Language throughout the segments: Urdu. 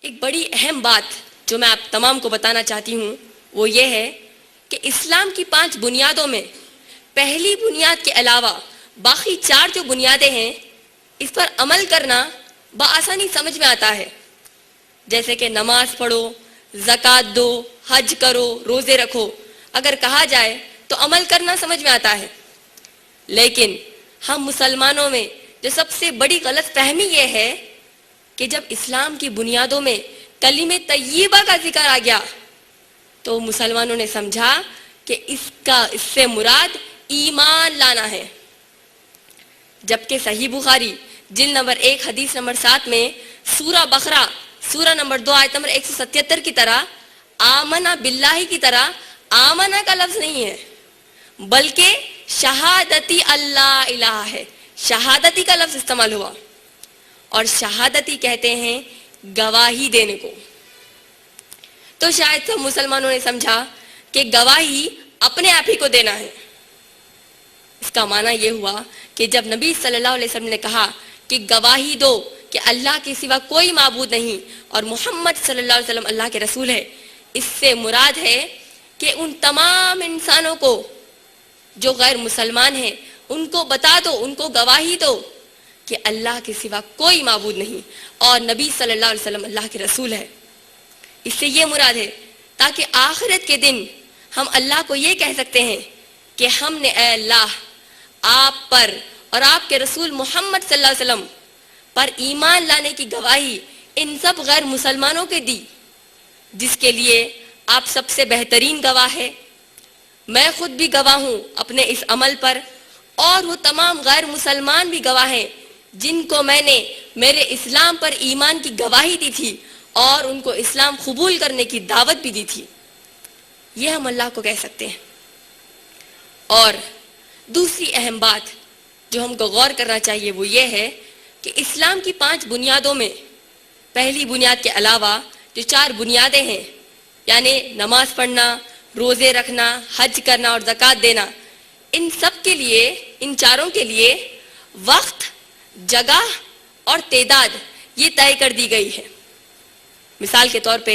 ایک بڑی اہم بات جو میں آپ تمام کو بتانا چاہتی ہوں وہ یہ ہے کہ اسلام کی 5 بنیادوں میں پہلی بنیاد کے علاوہ باقی 4 جو بنیادیں ہیں اس پر عمل کرنا بآسانی سمجھ میں آتا ہے، جیسے کہ نماز پڑھو، زکوٰۃ دو، حج کرو، روزے رکھو۔ اگر کہا جائے تو عمل کرنا سمجھ میں آتا ہے، لیکن ہم مسلمانوں میں جو سب سے بڑی غلط فہمی یہ ہے کہ جب اسلام کی بنیادوں میں کلمہ طیبہ کا ذکر آ گیا تو مسلمانوں نے سمجھا کہ اس سے مراد ایمان لانا ہے، جبکہ صحیح بخاری جلد نمبر 1 حدیث نمبر 7 میں سورہ بقرہ سورہ نمبر 2 آیت نمبر 177 کی طرح آمنا باللہ کی طرح آمنا کا لفظ نہیں ہے، بلکہ شہادتی اللہ الہ ہے، شہادتی کا لفظ استعمال ہوا، اور شہادتی کہتے ہیں گواہی دینے کو۔ تو شاید سب مسلمانوں نے سمجھا کہ گواہی اپنے آپ ہی کو دینا ہے۔ اس کا معنی یہ ہوا کہ جب نبی صلی اللہ علیہ وسلم نے کہا کہ گواہی دو کہ اللہ کے سوا کوئی معبود نہیں اور محمد صلی اللہ علیہ وسلم اللہ کے رسول ہے، اس سے مراد ہے کہ ان تمام انسانوں کو جو غیر مسلمان ہیں ان کو بتا دو، ان کو گواہی دو کہ اللہ کے سوا کوئی معبود نہیں اور نبی صلی اللہ علیہ وسلم اللہ کے رسول ہے۔ اس سے یہ مراد ہے تاکہ آخرت کے دن ہم اللہ کو یہ کہہ سکتے ہیں کہ ہم نے اے اللہ آپ پر اور آپ کے رسول محمد صلی اللہ علیہ وسلم پر ایمان لانے کی گواہی ان سب غیر مسلمانوں کے دی، جس کے لیے آپ سب سے بہترین گواہ ہے۔ میں خود بھی گواہ ہوں اپنے اس عمل پر، اور وہ تمام غیر مسلمان بھی گواہ ہیں جن کو میں نے میرے اسلام پر ایمان کی گواہی دی تھی اور ان کو اسلام قبول کرنے کی دعوت بھی دی تھی۔ یہ ہم اللہ کو کہہ سکتے ہیں۔ اور دوسری اہم بات جو ہم کو غور کرنا چاہیے وہ یہ ہے کہ اسلام کی 5 بنیادوں میں پہلی بنیاد کے علاوہ جو 4 بنیادیں ہیں، یعنی نماز پڑھنا، روزے رکھنا، حج کرنا اور زکوٰۃ دینا، ان سب کے لیے، ان چاروں کے لیے وقت، جگہ اور تعداد یہ طے کر دی گئی ہے۔ مثال کے طور پہ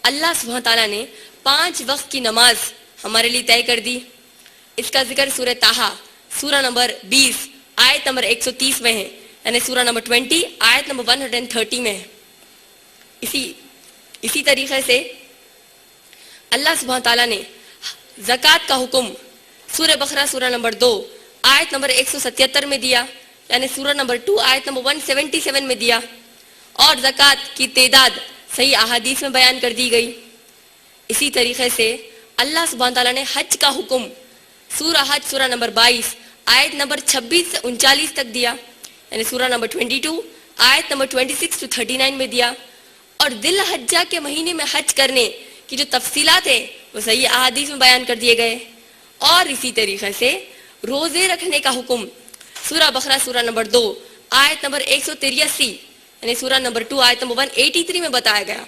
اللہ سبحانہ تعالیٰ نے 5 وقت کی نماز ہمارے لیے طے کر دی۔ اس کا ذکر سورہ طٰہٰ سورہ نمبر 20 آیت نمبر 130 میں ہے، یعنی سورہ نمبر 20 آیت نمبر 130 میں ہے۔ اسی طریقے سے اللہ سبحانہ تعالیٰ نے زکوٰۃ کا حکم سورہ بقرہ سورہ نمبر 2 آیت نمبر 177 میں دیا، یعنی سورہ نمبر 2 آیت نمبر 177 میں دیا، اور زکوٰۃ کی تعداد صحیح احادیث میں بیان کر دی گئی۔ اسی طریقے سے اللہ سبحانہ تعالیٰ نے حج کا حکم سورہ حج سورہ نمبر 22 آیت نمبر 26 سے 39 تک دیا، یعنی سورہ نمبر 22 آیت نمبر 26 to 39 میں دیا، اور ذی الحجہ کے مہینے میں حج کرنے کی جو تفصیلات ہیں وہ صحیح احادیث میں بیان کر دیے گئے۔ اور اسی طریقے سے روزے رکھنے کا حکم سورہ بقرہ سورہ نمبر 2 آیت نمبر 183 یعنی سورہ نمبر 2 آیت نمبر 183 میں بتایا گیا،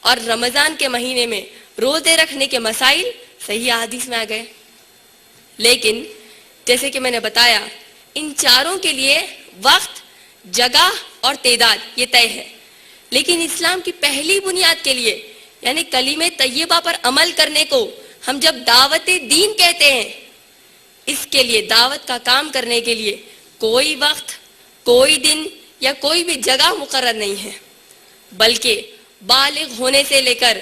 اور رمضان کے مہینے میں روزے رکھنے کے مسائل صحیح احادیث میں آ گئے۔ لیکن جیسے کہ میں نے بتایا ان چاروں کے لیے وقت، جگہ اور تعداد یہ طے ہے، لیکن اسلام کی پہلی بنیاد کے لیے یعنی کلمہ طیبہ پر عمل کرنے کو ہم جب دعوت دین کہتے ہیں، اس کے لیے دعوت کا کام کرنے کے لیے کوئی وقت، کوئی دن یا کوئی بھی جگہ مقرر نہیں ہے، بلکہ بالغ ہونے سے لے کر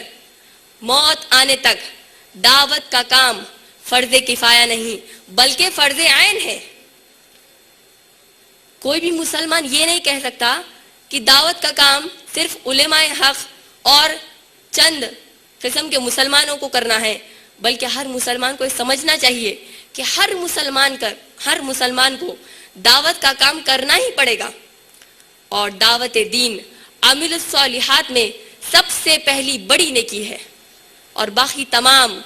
موت آنے تک دعوت کا کام فرض کفایہ نہیں بلکہ فرض عین ہے۔ کوئی بھی مسلمان یہ نہیں کہہ سکتا کہ دعوت کا کام صرف علماء حق اور چند قسم کے مسلمانوں کو کرنا ہے، بلکہ ہر مسلمان کو یہ سمجھنا چاہیے کہ ہر مسلمان کو دعوت کا کام کرنا ہی پڑے گا، اور دعوت دین عمل الصالحات میں سب سے پہلی بڑی نیکی ہے، اور باقی تمام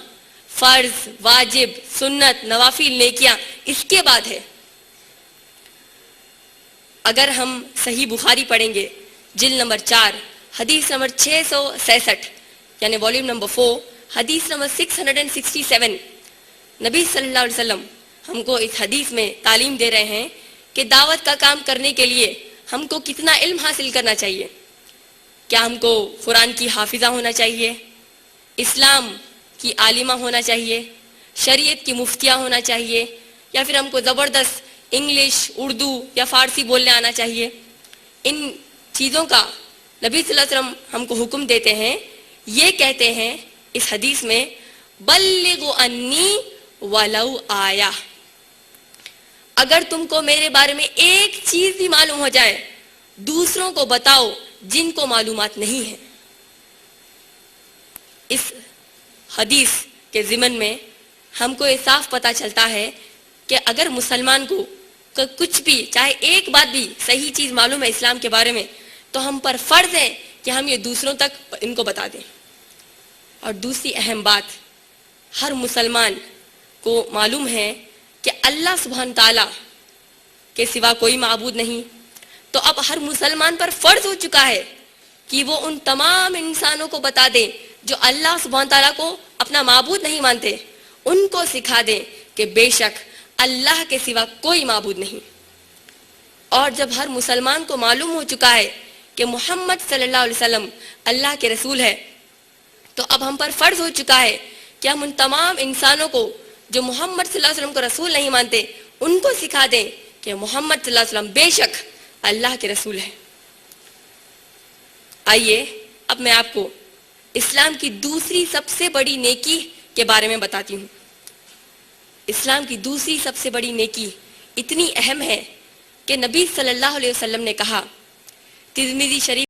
فرض، واجب، سنت، نوافل نیکیاں اس کے بعد ہے۔ اگر ہم صحیح بخاری پڑھیں گے جلد نمبر 4 حدیث نمبر 666 یعنی والیوم نمبر 4 حدیث نمبر 667، نبی صلی اللہ علیہ وسلم ہم کو اس حدیث میں تعلیم دے رہے ہیں کہ دعوت کا کام کرنے کے لیے ہم کو کتنا علم حاصل کرنا چاہیے، کیا ہم کو قرآن کی حافظہ ہونا چاہیے، اسلام کی عالمہ ہونا چاہیے، شریعت کی مفتیہ ہونا چاہیے، یا پھر ہم کو زبردست انگلش، اردو یا فارسی بولنے آنا چاہیے؟ ان چیزوں کا نبی صلی اللہ علیہ وسلم ہم کو حکم دیتے ہیں، یہ کہتے ہیں اس حدیث میں، بلغوا انی ولو آیا، اگر تم کو میرے بارے میں ایک چیز بھی معلوم ہو جائے دوسروں کو بتاؤ جن کو معلومات نہیں ہے۔ اس حدیث کے ضمن میں ہم کو یہ صاف پتہ چلتا ہے کہ اگر مسلمان کو کچھ بھی، چاہے ایک بات بھی صحیح چیز معلوم ہے اسلام کے بارے میں، تو ہم پر فرض ہے کہ ہم یہ دوسروں تک ان کو بتا دیں۔ اور دوسری اہم بات، ہر مسلمان کو معلوم ہے کہ اللہ سبحانہ تعالیٰ کے سوا کوئی معبود نہیں، تو اب ہر مسلمان پر فرض ہو چکا ہے کہ وہ ان تمام انسانوں کو بتا دیں جو اللہ سبحانہ تعالیٰ کو اپنا معبود نہیں مانتے، ان کو سکھا دیں کہ بے شک اللہ کے سوا کوئی معبود نہیں۔ اور جب ہر مسلمان کو معلوم ہو چکا ہے کہ محمد صلی اللہ علیہ وسلم اللہ کے رسول ہے، تو اب ہم پر فرض ہو چکا ہے کہ ہم ان تمام انسانوں کو جو محمد صلی اللہ علیہ وسلم کو رسول نہیں مانتے ان کو سکھا دیں کہ محمد صلی اللہ علیہ وسلم بے شک اللہ کے رسول ہے۔ آئیے اب میں آپ کو اسلام کی دوسری سب سے بڑی نیکی کے بارے میں بتاتی ہوں۔ اسلام کی دوسری سب سے بڑی نیکی اتنی اہم ہے کہ نبی صلی اللہ علیہ وسلم نے کہا، ترمذی شریف